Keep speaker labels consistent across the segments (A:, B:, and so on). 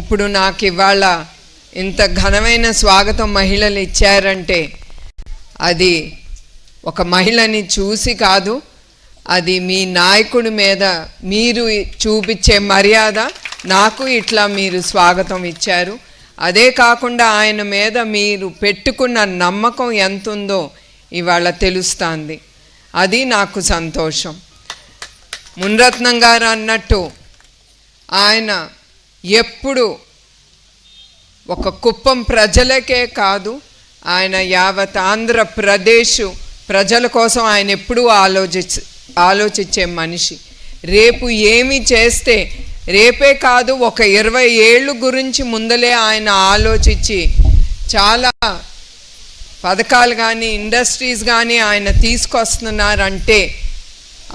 A: ఇప్పుడు నాకు ఇవాళ ఇంత ఘనమైన స్వాగతం మహిళలు ఇచ్చారంటే అది ఒక మహిళని చూసి కాదు, అది మీ నాయకుడి మీద మీరు చూపించే మర్యాద. నాకు ఇట్లా మీరు స్వాగతం ఇచ్చారు. అదే కాకుండా ఆయన మీద మీరు పెట్టుకున్న నమ్మకం ఎంత ఉందో ఇవాళ తెలుస్తుంది. అది నాకు సంతోషం. మునిరత్నం గారు అన్నట్టు ఆయన ఎప్పుడు ఒక కుప్పం ప్రజలకే కాదు, ఆయన యావత్ ఆంధ్రప్రదేశ్ ప్రజల కోసం ఆయన ఎప్పుడూ ఆలోచించే మనిషి. రేపు ఏమి చేస్తే, రేపే కాదు ఒక 20 ఏళ్ళు గురించి ముందలే ఆయన ఆలోచించి చాలా పథకాలు కానీ ఇండస్ట్రీస్ కానీ ఆయన తీసుకొస్తున్నారంటే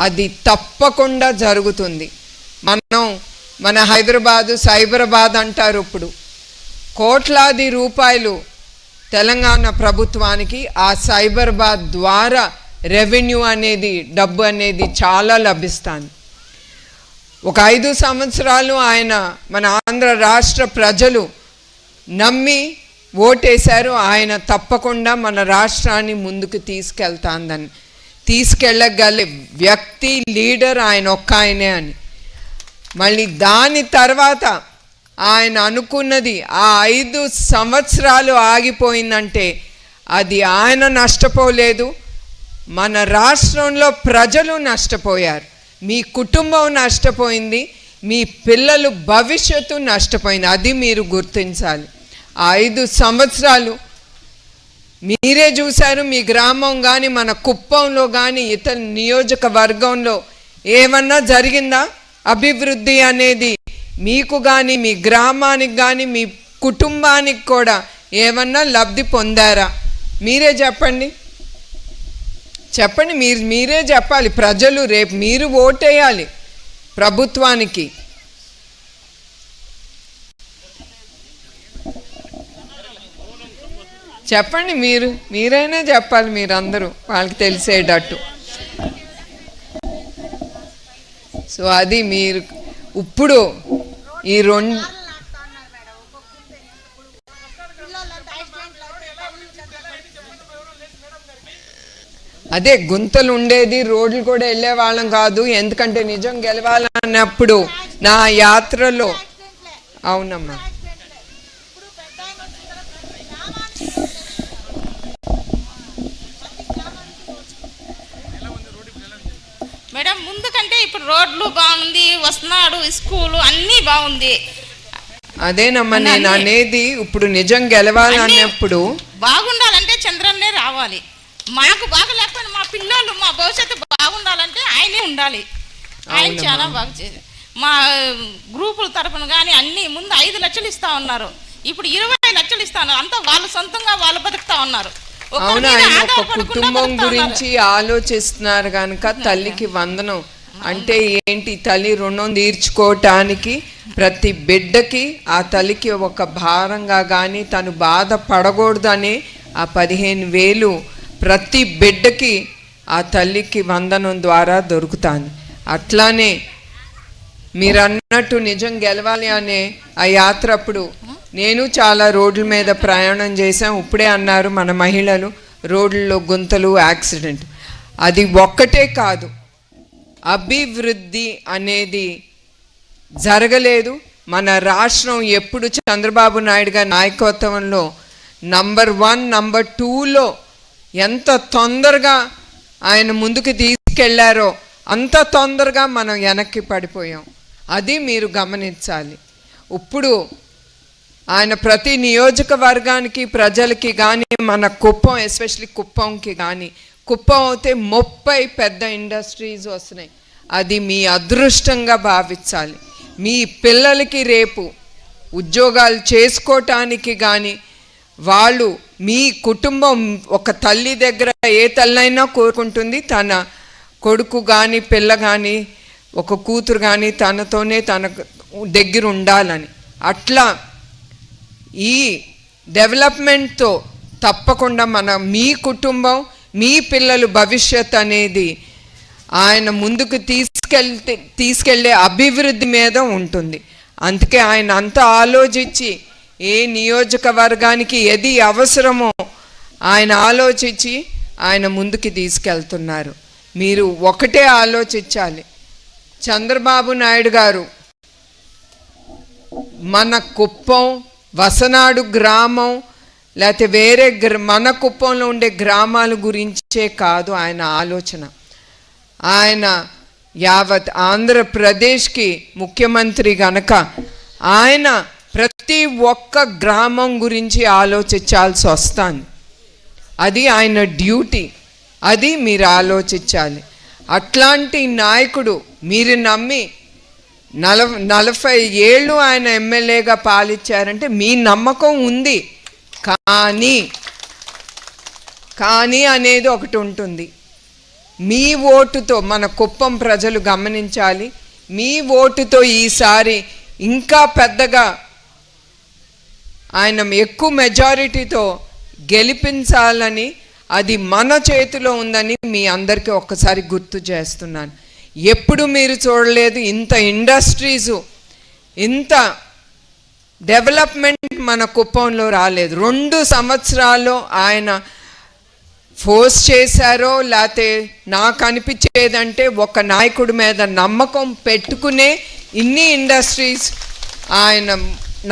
A: అది తప్పకుండా జరుగుతుంది. మన హైదరాబాదు సైబరాబాద్ అంటారు. ఇప్పుడు కోట్లాది రూపాయలు తెలంగాణ ప్రభుత్వానికి ఆ సైబరాబాద్ ద్వారా రెవెన్యూ అనేది, డబ్బు అనేది చాలా లభిస్తుంది. ఒక 5 సంవత్సరాలు ఆయన మన ఆంధ్ర రాష్ట్ర ప్రజలు నమ్మి ఓటేశారు. ఆయన తప్పకుండా మన రాష్ట్రాన్ని ముందుకు తీసుకెళ్ళగల వ్యక్తి, లీడర్ ఆయన ఒక్క ఆయనే అని. మళ్ళీ దాని తర్వాత ఆయన అనుకున్నది ఆ 5 సంవత్సరాలు ఆగిపోయిందంటే అది ఆయన నష్టపోలేదు, మన రాష్ట్రంలో ప్రజలు నష్టపోయారు. మీ కుటుంబం నష్టపోయింది, మీ పిల్లలు భవిష్యత్తు నష్టపోయింది. అది మీరు గుర్తించాలి. ఆ 5 సంవత్సరాలు మీరే చూశారు. మీ గ్రామం కానీ మన కుప్పంలో కానీ ఇతర నియోజకవర్గంలో ఏమన్నా జరిగిందా? అభివృద్ధి అనేది మీకు కానీ మీ గ్రామానికి కానీ మీ కుటుంబానికి కూడా ఏమన్నా లబ్ధి పొందారా? మీరే చెప్పండి. మీరే చెప్పాలి. ప్రజలు రేపు మీరు ఓటేయాలి ప్రభుత్వానికి. చెప్పండి, మీరైనా చెప్పాలి, మీరందరూ వాళ్ళకి తెలిసేటట్టు. సో అది మీరు ఇప్పుడు ఈ 2 అదే గుంతలు ఉండేది, రోడ్లు కూడా వెళ్ళే వాళ్ళం కాదు. ఎందుకంటే నిజం గెలవాలన్నప్పుడు నా యాత్రలో అవునమ్మా
B: మేడం, ముందు కంటే ఇప్పుడు రోడ్లు బాగుంది, వస్తున్నాడు, స్కూలు అన్నీ బాగుంది.
A: అదేనమ్మా నేను అనేది. ఇప్పుడు నిజం గెలవాలన్నప్పుడు
B: బాగుండాలంటే చంద్రన్నే రావాలి. మాకు బాగా లేకపోయినా మా పిల్లలు, మా భవిష్యత్తు బాగుండాలంటే ఆయనే ఉండాలి. ఆయన చాలా బాగా చేశారు. మా గ్రూపుల తరఫున కానీ అన్ని ముందు 5 లక్షలు ఇస్తా ఉన్నారు, ఇప్పుడు 20 లక్షలు ఇస్తా ఉన్నారు. అంతా వాళ్ళు సొంతంగా వాళ్ళు బతుకుతా ఉన్నారు.
A: అవునా, ఆయన ఒక కుటుంబం గురించి ఆలోచిస్తున్నారు కనుక తల్లికి వందనం అంటే ఏంటి? తల్లి రుణం తీర్చుకోవటానికి ప్రతి బిడ్డకి ఆ తల్లికి ఒక భారంగా కానీ తను బాధపడకూడదని ఆ 15,000 ప్రతి బిడ్డకి ఆ తల్లికి వందనం ద్వారా దొరుకుతుంది. అట్లానే మీరు అన్నట్టు నిజం గెలవాలి అనే ఆ యాత్ర అప్పుడు నేను చాలా రోడ్ల మీద ప్రయాణం చేశాం. ఇప్పుడే అన్నారు మన మహిళలు, రోడ్లలో గుంతలు, యాక్సిడెంట్. అది ఒక్కటే కాదు, అభివృద్ధి అనేది జరగలేదు. మన రాష్ట్రం ఎప్పుడు చంద్రబాబు నాయుడు గారి నాయకత్వంలో నంబర్ 1, నంబర్ 2లో ఎంత తొందరగా ఆయన ముందుకు తీసుకెళ్లారో అంత తొందరగా మనం వెనక్కి పడిపోయాం. అది మీరు గమనించాలి. ఇప్పుడు ఆయన ప్రతి నియోజకవర్గానికి ప్రజలకి కానీ మన కుప్పం, ఎస్పెషల్లీ కుప్పంకి కానీ, కుప్పం అయితే 30 పెద్ద ఇండస్ట్రీస్ వస్తున్నాయి. అది మీ అదృష్టంగా భావించాలి. మీ పిల్లలకి రేపు ఉద్యోగాలు చేసుకోవటానికి కానీ వాళ్ళు, మీ కుటుంబం, ఒక తల్లి దగ్గర ఏ తల్లైనా కోరుకుంటుంది తన కొడుకు కానీ పిల్ల కానీ ఒక కూతురు కానీ తనతోనే తన దగ్గర ఉండాలని. అట్లా ఈ డెవలప్మెంట్తో తప్పకుండా మీ కుటుంబం, మీ పిల్లలు భవిష్యత్ అనేది ఆయన ముందుకు తీసుకెళ్ళే అభివృద్ధి మీద ఉంటుంది. అందుకే ఆయన అంతా ఆలోచించి ఏ నియోజకవర్గానికి ఏది అవసరమో ఆయన ఆలోచించి ఆయన ముందుకి తీసుకెళ్తున్నారు. మీరు ఒకటే ఆలోచించాలి, చంద్రబాబు నాయుడు గారు మన కుప్పం, వసనాడు గ్రామం, లేకపోతే వేరే మన కుప్పంలో ఉండే గ్రామాల గురించే కాదు ఆయన ఆలోచన. ఆయన యావత్ ఆంధ్రప్రదేశ్కి ముఖ్యమంత్రి గనక ఆయన ప్రతి ఒక్క గ్రామం గురించి ఆలోచించాల్సి వస్తుంది. అది ఆయన డ్యూటీ, అది మీరు ఆలోచించాలి. అట్లాంటి నాయకుడు మీరు నమ్మి 40 ఏళ్ళు ఆయన ఎమ్మెల్యేగా పాలించారంటే మీ నమ్మకం ఉంది. కానీ అనేది ఒకటి ఉంటుంది. మీ ఓటుతో మన కుప్పం ప్రజలు గమనించాలి. మీ ఓటుతో ఈసారి ఇంకా పెద్దగా ఆయన ఎక్కువ మెజారిటీతో గెలిపించాలని, అది మన చేతిలో ఉందని మీ అందరికీ ఒక్కసారి గుర్తు చేస్తున్నాను. ఎప్పుడు మీరు చూడలేదు ఇంత ఇండస్ట్రీసు, ఇంత డెవలప్మెంట్ మన కుప్పంలో రాలేదు. 2 సంవత్సరాల్లో ఆయన ఫోర్స్ చేశారో లేకపోతే నాకు అనిపించేదంటే ఒక నాయకుడి మీద నమ్మకం పెట్టుకునే ఇన్ని ఇండస్ట్రీస్ ఆయన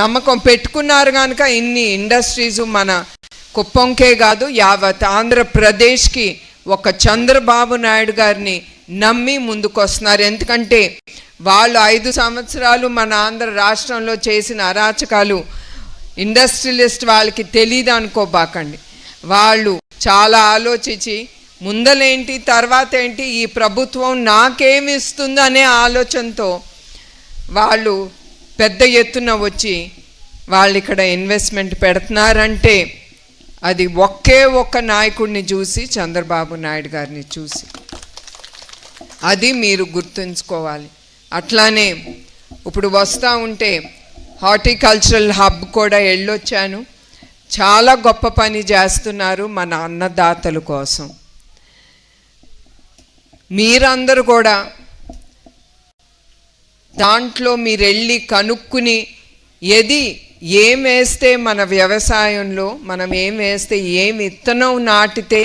A: నమ్మకం పెట్టుకున్నారు కనుక ఇన్ని ఇండస్ట్రీసు మన కుప్పంకే కాదు యావత్ ఆంధ్రప్రదేశ్కి ఒక చంద్రబాబు నాయుడు గారిని నమ్మి ముందుకు వస్తున్నారు. ఎందుకంటే వాళ్ళు 5 సంవత్సరాలు మన ఆంధ్ర రాష్ట్రంలో చేసిన అరాచకాలు ఇండస్ట్రియలిస్ట్ వాళ్ళకి తెలియదు అనుకోబాకండి. వాళ్ళు చాలా ఆలోచించి ముందలేంటి తర్వాత ఏంటి, ఈ ప్రభుత్వం నాకేమి ఇస్తుంది అనే ఆలోచనతో వాళ్ళు పెద్ద ఎత్తున వచ్చి వాళ్ళు ఇక్కడ ఇన్వెస్ట్మెంట్ పెడుతున్నారంటే అది ఒకే ఒక్క నాయకుడిని చూసి, చంద్రబాబు నాయుడు గారిని చూసి. అది మీరు గుర్తుంచుకోవాలి. అట్లానే ఇప్పుడు వస్తూ ఉంటే హార్టికల్చరల్ హబ్ కూడా వెళ్ళొచ్చాను. చాలా గొప్ప పని చేస్తున్నారు మన అన్నదాతల కోసం. మీరందరూ కూడా దాంట్లో మీరు వెళ్ళి కనుక్కుని ఏం వేస్తే మన వ్యవసాయంలో మనం ఏం వేస్తే ఏమి విత్తనం నాటితే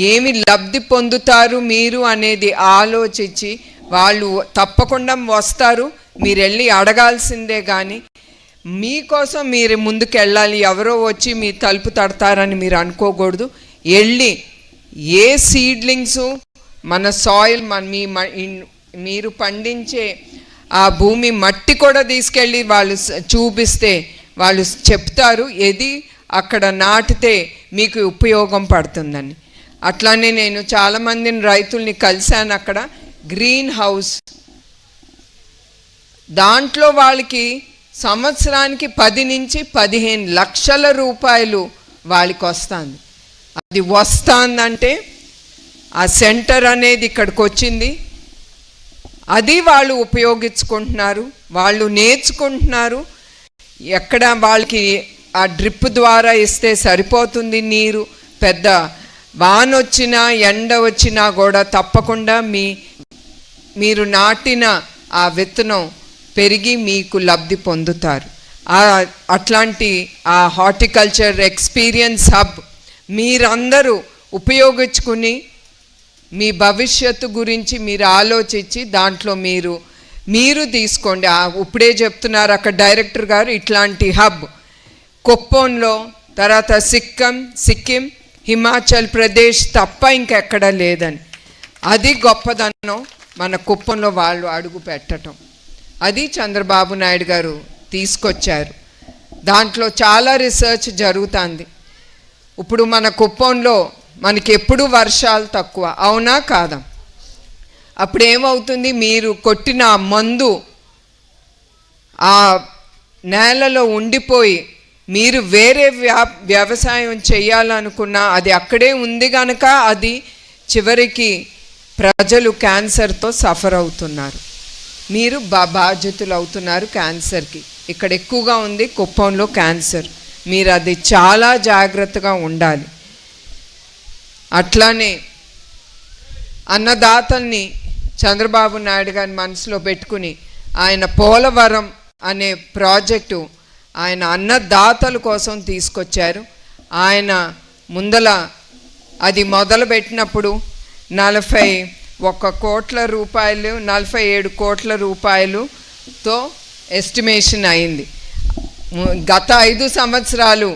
A: ఏమి లబ్ధి పొందుతారు మీరు అనేది ఆలోచించి వాళ్ళు తప్పకుండా వస్తారు. మీరు వెళ్ళి అడగాల్సిందే. కానీ మీకోసం మీరు ముందుకు వెళ్ళాలి. ఎవరో వచ్చి మీ తలుపు తడతారని మీరు అనుకోకూడదు. వెళ్ళి ఏ సీడ్లింగ్సు మన సాయిల్ మీరు పండించే ఆ భూమి మట్టి కూడా తీసుకెళ్ళి వాళ్ళు చూపిస్తే వాళ్ళు చెప్తారు ఏది అక్కడ నాటితే మీకు ఉపయోగం పడుతుందని. అట్లానే నేను చాలామందిని రైతుల్ని కలిశాను అక్కడ. గ్రీన్ హౌస్ దాంట్లో వాళ్ళకి సంవత్సరానికి 10 నుంచి 15 లక్షల రూపాయలు వాళ్ళకి వస్తుంది. అది వస్తుందంటే ఆ సెంటర్ అనేది ఇక్కడికి వచ్చింది. అది వాళ్ళు ఉపయోగించుకుంటున్నారు, వాళ్ళు నేర్చుకుంటున్నారు. ఎక్కడ వాళ్ళకి ఆ డ్రిప్ ద్వారా ఇస్తే సరిపోతుంది నీరు. పెద్ద వాన వచ్చినా ఎండ వచ్చినా కూడా తప్పకుండా మీరు నాటిన ఆ విత్తనం పెరిగి మీకు లబ్ధి పొందుతారు. అట్లాంటి ఆ హార్టికల్చర్ ఎక్స్పీరియన్స్ హబ్ మీరందరూ ఉపయోగించుకుని మీ భవిష్యత్తు గురించి మీరు ఆలోచించి దాంట్లో మీరు తీసుకోండి. ఇప్పుడే చెప్తున్నారు అక్కడ డైరెక్టర్ గారు, ఇట్లాంటి హబ్ కుప్పంలో, తర్వాత సిక్కిం, హిమాచల్ ప్రదేశ్ తప్ప ఇంకెక్కడ లేదని. అది గొప్పదనం మన కుప్పంలో వాళ్ళు అడుగు పెట్టడం. అది చంద్రబాబు నాయుడు గారు తీసుకొచ్చారు. దాంట్లో చాలా రీసెర్చ్ జరుగుతుంది. ఇప్పుడు మన కుప్పంలో మనకి ఎప్పుడు వర్షాలు తక్కువ, అవునా కాదా? అప్పుడు ఏమవుతుంది, మీరు కొట్టిన మందు ఆ నేలలో ఉండిపోయి మీరు వేరే వ్యవసాయం చేయాలనుకున్నా అది అక్కడే ఉంది కనుక అది చివరికి ప్రజలు క్యాన్సర్తో సఫర్ అవుతున్నారు. మీరు బాధ్యతలు అవుతున్నారు క్యాన్సర్కి. ఇక్కడ ఎక్కువగా ఉంది కుప్పంలో క్యాన్సర్. మీరు అది చాలా జాగ్రత్తగా ఉండాలి. అట్లానే అన్నదాతల్ని చంద్రబాబు నాయుడు గారిని మనసులో పెట్టుకుని ఆయన పోలవరం అనే ప్రాజెక్టు ఆయన అన్నదాతల కోసం తీసుకొచ్చారు. ఆయన ముందల అది మొదలుపెట్టినప్పుడు 41 కోట్ల రూపాయలు 47 కోట్ల రూపాయలుతో ఎస్టిమేషన్ అయింది. గత 5 సంవత్సరాలు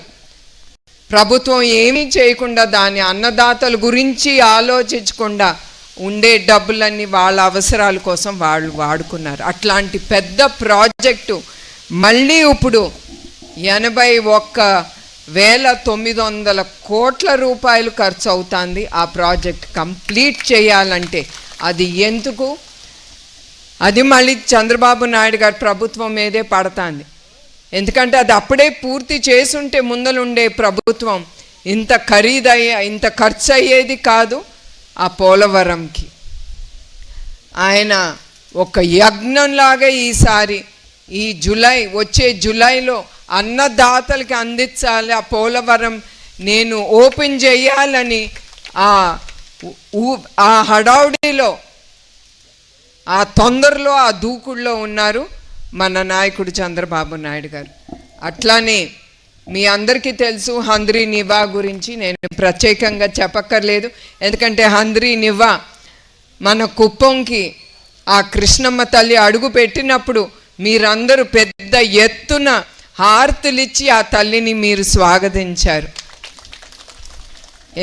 A: ప్రభుత్వం ఏమీ చేయకుండా దాని అన్నదాతల గురించి ఆలోచించకుండా ఉండే డబ్బులన్నీ వాళ్ళ అవసరాల కోసం వాళ్ళు వాడుకున్నారు. అట్లాంటి పెద్ద ప్రాజెక్టు మళ్ళీ ఇప్పుడు 81,900 కోట్ల రూపాయలు ఖర్చు అవుతుంది. ఆ ప్రాజెక్ట్ కంప్లీట్ చేయాలంటే అది ఎందుకు, అది మళ్ళీ చంద్రబాబు నాయుడు గారి ప్రభుత్వం మీదే పడుతుంది. ఎందుకంటే అది అప్పుడే పూర్తి చేసుంటే ముందలుండే ప్రభుత్వం ఇంత ఇంత ఖర్చు అయ్యేది కాదు. ఆ పోలవరంకి ఆయన ఒక యజ్ఞంలాగా ఈసారి వచ్చే జూలైలో అన్నదాతలకి అందించాలి. ఆ పోలవరం నేను ఓపెన్ చేయాలని ఆ హడావుడిలో, ఆ తొందరలో, ఆ దూకుడులో ఉన్నారు మన నాయకుడు చంద్రబాబు నాయుడు గారు. అట్లానే మీ అందరికీ తెలుసు హంద్రీ నివా గురించి నేను ప్రత్యేకంగా చెప్పక్కర్లేదు. ఎందుకంటే హంద్రీ నివా మన కుప్పంకి ఆ కృష్ణమ్మ తల్లి అడుగు పెట్టినప్పుడు మీరందరూ పెద్ద ఎత్తున హారతులిచ్చి ఆ తల్లిని మీరు స్వాగతించారు.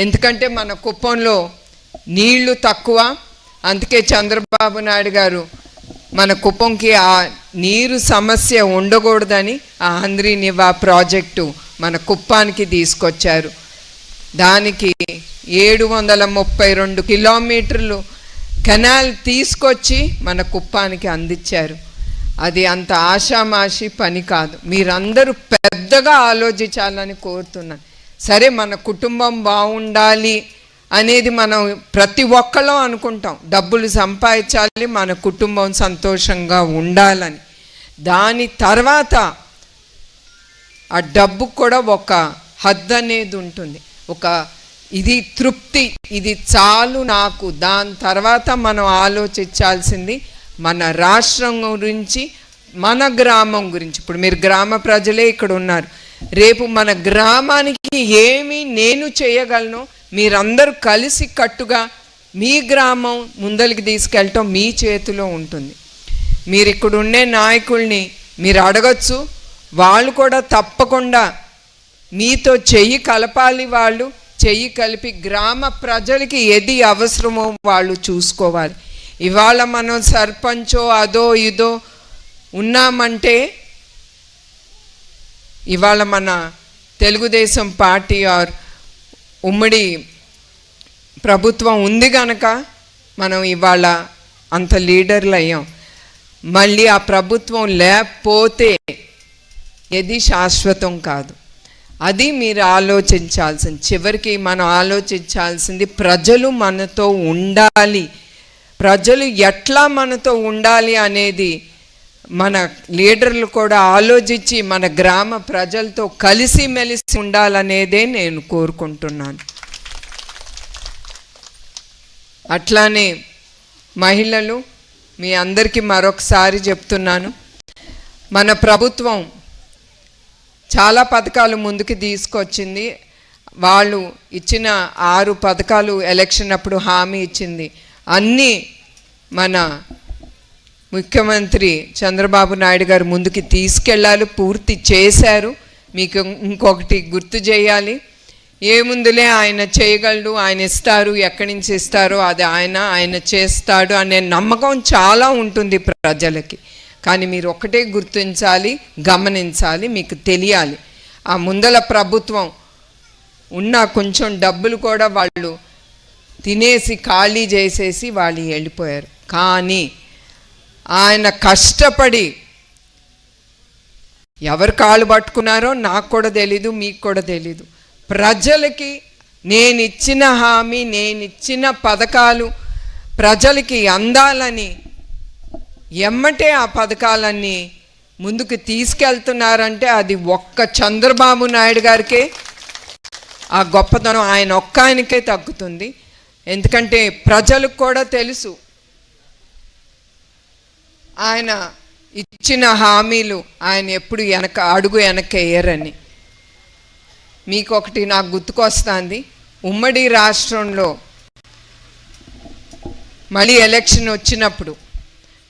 A: ఎందుకంటే మన కుప్పంలో నీళ్లు తక్కువ, అందుకే చంద్రబాబు నాయుడు గారు మన కుప్పంకి ఆ నీరు సమస్య ఉండకూడదని ఆ హంద్రీ నివా ప్రాజెక్టు మన కుప్పానికి తీసుకొచ్చారు. దానికి 732 కిలోమీటర్లు కెనాల్ తీసుకొచ్చి మన కుప్పానికి అందించారు. అది అంత ఆషామాషి పని కాదు. మీరందరూ పెద్దగా ఆలోచించాలని కోరుతున్నాను. సరే, మన కుటుంబం బాగుండాలి అనేది మనం ప్రతి ఒక్కళ్ళో అనుకుంటాం. డబ్బులు సంపాదించాలి, మన కుటుంబం సంతోషంగా ఉండాలని. దాని తర్వాత ఆ డబ్బుకు కూడా ఒక హద్దు అనేది ఉంటుంది. ఇది తృప్తి, ఇది చాలు నాకు. దాని తర్వాత మనం ఆలోచించాల్సింది మన రాష్ట్రం గురించి, మన గ్రామం గురించి. ఇప్పుడు మీరు గ్రామ ప్రజలే ఇక్కడ ఉన్నారు. రేపు మన గ్రామానికి ఏమి నేను చేయగలను, మీరందరూ కలిసి కట్టుగా మీ గ్రామం ముందరికి తీసుకెళ్ళటం మీ చేతిలో ఉంటుంది. మీరు ఇక్కడ ఉండే నాయకుల్ని మీరు అడగచ్చు, వాళ్ళు కూడా తప్పకుండా మీతో చెయ్యి కలపాలి. వాళ్ళు చెయ్యి కలిపి గ్రామ ప్రజలకి ఏది అవసరమో వాళ్ళు చూసుకోవాలి. ఇవాళ మనం సర్పంచో అదో ఇదో ఉన్నామంటే ఇవాళ మన తెలుగుదేశం పార్టీ ఆర్ ఉమ్మడి ప్రభుత్వం ఉంది కనుక మనం ఇవాళ అంత లీడర్లు అయ్యాం. మళ్ళీ ఆ ప్రభుత్వం లేకపోతే ఏది శాశ్వతం కాదు. అది మీరు ఆలోచించాల్సింది. చివరికి మనం ఆలోచించాల్సింది ప్రజలు మనతో ఉండాలి. ప్రజలు ఎట్లా మనతో ఉండాలి అనేది మన లీడర్లు కూడా ఆలోచించి మన గ్రామ ప్రజలతో కలిసిమెలిసి ఉండాలనేదే నేను కోరుకుంటున్నాను. అట్లానే మహిళలు, మీ అందరికీ మరొకసారి చెప్తున్నాను, మన ప్రభుత్వం చాలా పథకాలు ముందుకు తీసుకొచ్చింది. వాళ్ళు ఇచ్చిన 6 పథకాలు ఎలక్షన్ అప్పుడు హామీ ఇచ్చింది. అన్నీ మన ముఖ్యమంత్రి చంద్రబాబు నాయుడు గారు ముందుకు తీసుకెళ్ళాలి, పూర్తి చేశారు. మీకు ఇంకొకటి గుర్తు చేయాలి, ఏముందులే ఆయన చేయగలడు, ఆయన ఇస్తారు, ఎక్కడి నుంచి ఇస్తారో అది ఆయన చేస్తాడు అనే నమ్మకం చాలా ఉంటుంది ప్రజలకి. కానీ మీరు ఒకటే గుర్తించాలి, గమనించాలి, మీకు తెలియాలి, ఆ ముందల ప్రభుత్వం ఉన్న కొంచెం డబ్బులు కూడా వాళ్ళు తినేసి ఖాళీ చేసేసి వాళ్ళు వెళ్ళిపోయారు. కానీ ఆయన కష్టపడి ఎవరు కాళ్ళు పట్టుకున్నారో నాకు కూడా తెలీదు, మీకు కూడా తెలీదు. ప్రజలకి నేను ఇచ్చిన హామీ, నేను ఇచ్చిన పథకాలు ప్రజలకి అందాలని ఎమ్మటే ఆ పథకాలన్నీ ముందుకు తీసుకెళ్తున్నారంటే అది ఒక్క చంద్రబాబు నాయుడు గారికే ఆ గొప్పతనం, ఆయన ఒక్క ఆయనకే తగ్గుతుంది. ఎందుకంటే ప్రజలకు కూడా తెలుసు ఆయన ఇచ్చిన హామీలు ఆయన ఎప్పుడు అడుగు వెనక్కేయరని. మీకు ఒకటి నాకు గుర్తుకొస్తుంది, ఉమ్మడి రాష్ట్రంలో మళ్ళీ ఎలక్షన్ వచ్చినప్పుడు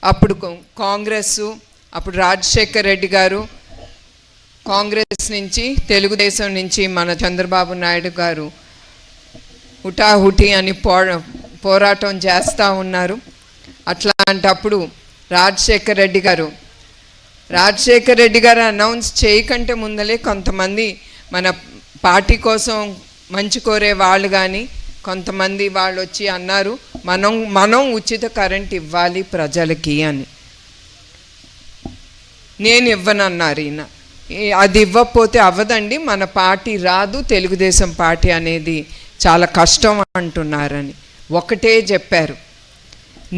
A: అప్పుడు కాంగ్రెస్, అప్పుడు రాజశేఖర్ రెడ్డి గారు కాంగ్రెస్ నుంచి, తెలుగుదేశం నుంచి మన చంద్రబాబు నాయుడు గారు హుటాహుటి అని పోరాటం చేస్తూ ఉన్నారు. అట్లాంటప్పుడు రాజశేఖర్ రెడ్డి గారు అనౌన్స్ చేయకంటే ముందలే కొంతమంది మన పార్టీ కోసం మంచి కోరే వాళ్ళు కానీ కొంతమంది వాళ్ళు వచ్చి అన్నారు, మనం ఉచిత కరెంట్ ఇవ్వాలి ప్రజలకి అని. నేను ఇవ్వనన్నారు ఈయన. అది ఇవ్వకపోతే అవ్వదండి, మన పార్టీ రాదు, తెలుగుదేశం పార్టీ అనేది చాలా కష్టం అంటున్నారని. ఒకటే చెప్పారు,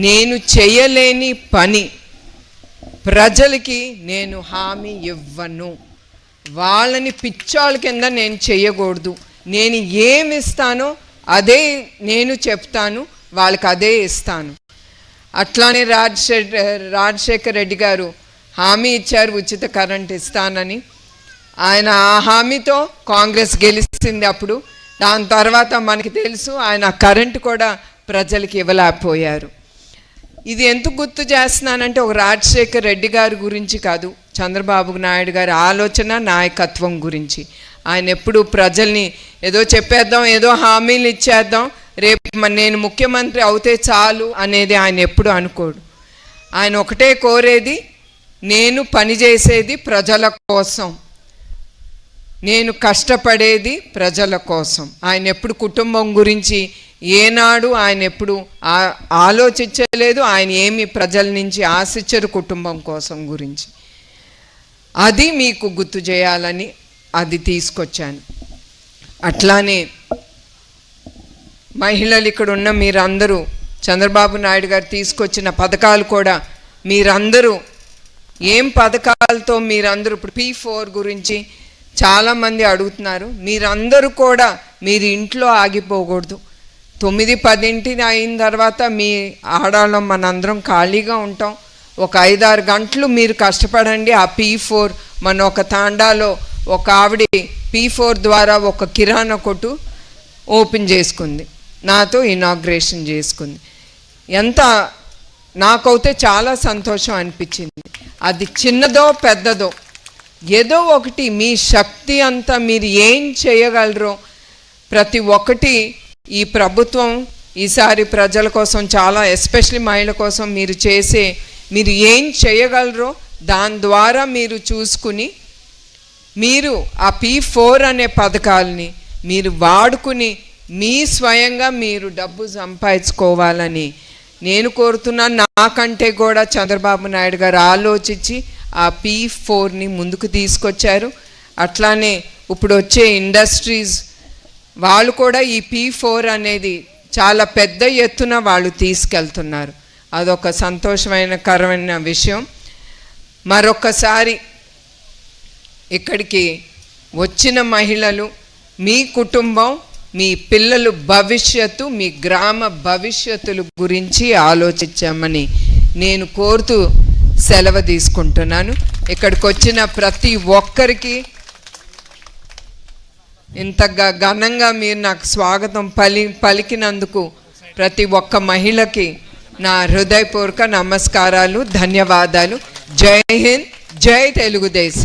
A: నేను చేయలేని పని ప్రజలకి నేను హామీ ఇవ్వను, వాళ్ళని పిచ్చోళ్ళ కింద నేను చేయకూడదు, నేను ఏమి ఇస్తానో అదే నేను చెప్తాను, వాళ్ళకి అదే ఇస్తాను. అట్లానే రాజశేఖర్ రెడ్డి గారు హామీ ఇచ్చారు ఉచిత కరెంట్ ఇస్తానని. ఆయన ఆ హామీతో కాంగ్రెస్ గెలిచింది అప్పుడు. దాని తర్వాత మనకి తెలుసు ఆయన కరెంటు కూడా ప్రజలకి ఇవ్వలేకపోయారు. ఇది ఎందుకు గుర్తు చేస్తున్నానంటే ఒక రాజశేఖర్ రెడ్డి గారి గురించి కాదు, చంద్రబాబు నాయుడు గారి ఆలోచన నాయకత్వం గురించి. ఆయన ఎప్పుడు ప్రజల్ని ఏదో చెప్పేద్దాం, ఏదో హామీలు ఇచ్చేద్దాం, రేపు నేను ముఖ్యమంత్రి అవుతే చాలు అనేది ఆయన ఎప్పుడు అనుకోడు. ఆయన ఒకటే కోరేది, నేను పనిచేసేది ప్రజల కోసం, నేను కష్టపడేది ప్రజల కోసం. ఆయన ఎప్పుడు కుటుంబం గురించి ఏనాడు ఆయన ఎప్పుడు ఆలోచించలేదు. ఆయన ఏమి ప్రజల నుంచి ఆశించరు కుటుంబం కోసం గురించి. అది మీకు గుర్తు చేయాలని అది తీసుకొచ్చాను. అట్లానే మహిళలు ఇక్కడ ఉన్న మీరందరూ చంద్రబాబు నాయుడు గారు తీసుకొచ్చిన పథకాలు కూడా మీరందరూ ఏం పథకాలతో మీరందరూ ఇప్పుడు P4 గురించి చాలామంది అడుగుతున్నారు. మీరందరూ కూడా మీరు ఇంట్లో ఆగిపోకూడదు. 9-10 అయిన తర్వాత మీ ఆడాళ్ళం మనందరం ఖాళీగా ఉంటాం. ఒక 5-6 గంటలు మీరు కష్టపడండి. ఆ P4 మన ఒక తాండాలో ఒక ఆవిడ P4 ద్వారా ఒక కిరాణా కొట్టు ఓపెన్ చేసుకుంది, నాతో ఇనాగ్రేషన్ చేసుకుంది. ఎంత నాకైతే చాలా సంతోషం అనిపించింది. అది చిన్నదో పెద్దదో ఏదో ఒకటి మీ శక్తి అంతా మీరు ఏం చేయగలరో ప్రతి ఒక్కటి ఈ ప్రభుత్వం ఈసారి ప్రజల కోసం చాలా ఎస్పెషల్లీ మహిళల కోసం మీరు ఏం చేయగలరో దాని ద్వారా మీరు చూసుకుని మీరు ఆ P4 అనే పథకాలని మీరు వాడుకుని మీ స్వయంగా మీరు డబ్బు సంపాదించుకోవాలని నేను కోరుతున్నాను. నాకంటే కూడా చంద్రబాబు నాయుడు గారు ఆలోచించి ఆ P4ని ముందుకు తీసుకొచ్చారు. అట్లానే ఇప్పుడు వచ్చే ఇండస్ట్రీస్ వాళ్ళు కూడా ఈ P4 అనేది చాలా పెద్ద ఎత్తున వాళ్ళు తీసుకెళ్తున్నారు. అదొక సంతోషకరమైన విషయం. మరొకసారి ఇక్కడికి వచ్చిన మహిళలు, మీ కుటుంబం, మీ పిల్లలు భవిష్యత్తు, మీ గ్రామ భవిష్యత్తుల గురించి ఆలోచించామని నేను కోరుతూ సెలవు తీసుకుంటున్నాను. ఇక్కడికి వచ్చిన ప్రతి ఒక్కరికి ఇంత ఘనంగా మీరు నాకు స్వాగతం పలికినందుకు ప్రతి ఒక్క మహిళకి నా హృదయపూర్వక నమస్కారాలు, ధన్యవాదాలు. జై హింద్, జై తెలుగుదేశం.